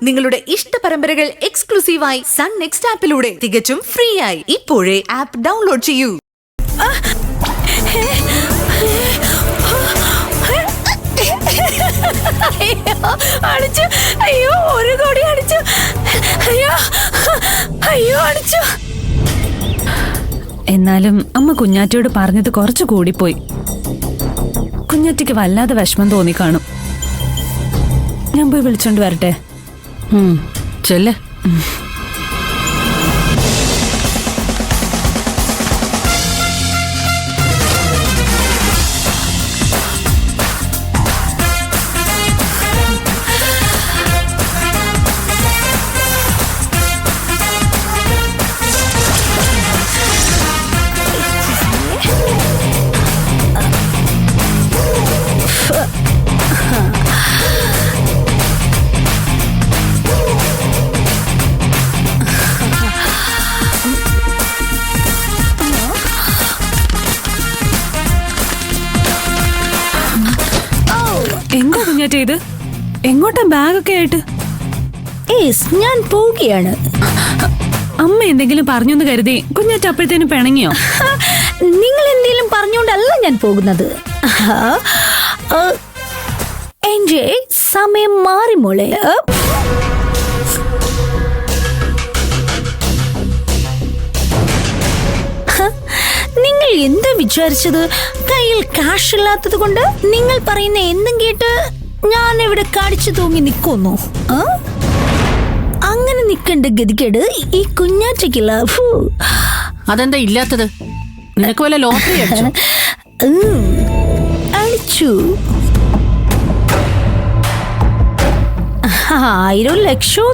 നിങ്ങളുടെ ഇഷ്ട പരമ്പരകൾ എക്സ്ക്ലൂസീവായി സൺ നെക്സ്റ്റ് ആപ്പിലൂടെ തികച്ചും ഫ്രീ ആയി ഇപ്പോഴേ ആപ്പ് ഡൗൺലോഡ് ചെയ്യൂ. അയ്യോ, 1 കോടി അടിച്ചു. അയ്യോ അടിച്ചു. എന്നാലും അമ്മ കുഞ്ഞാറ്റയോട് പറഞ്ഞത് കുറച്ചു കൂടിപ്പോയി. കുഞ്ഞാറ്റയ്ക്ക് വല്ലാതെ വിഷമം തോന്നിക്കാണും. ഞാൻ പോയി വിളിച്ചോണ്ട് വരട്ടെ? ചെല്ലേ. എന്താ കുഞ്ഞാറ്റ ഇത്? എങ്ങോട്ടാ ബാഗൊക്കെ ആയിട്ട്? ഞാൻ പോവുകയാണ്. അമ്മ എന്തെങ്കിലും പറഞ്ഞൊന്ന് കരുതി കുഞ്ഞാറ്റ അപ്പോഴത്തേനും പിണങ്ങിയോ? നിങ്ങൾ എന്തെങ്കിലും പറഞ്ഞുകൊണ്ടല്ല ഞാൻ പോകുന്നത്. എന്റെ സമയം മാറി മോളെ. നിങ്ങൾ എന്താ വിചാരിച്ചത്? കയ്യിൽ കാശ് ഇല്ലാത്തത് കൊണ്ട് നിങ്ങൾ പറയുന്ന എന്തും കേട്ട് ഞാൻ ഇവിടെ കാണിച്ചു തൂങ്ങി നിൽക്കുന്നു. അങ്ങനെ നിൽക്കേണ്ട ഗതികേട് ഈ കുഞ്ഞാറ്റയ്ക്കില്ല. അതെന്താ ഇല്ലാത്തത്? നിനക്ക് വല്ല ലോട്ടറി അടിച്ചോ? അടിച്ചു. 1000 ലക്ഷം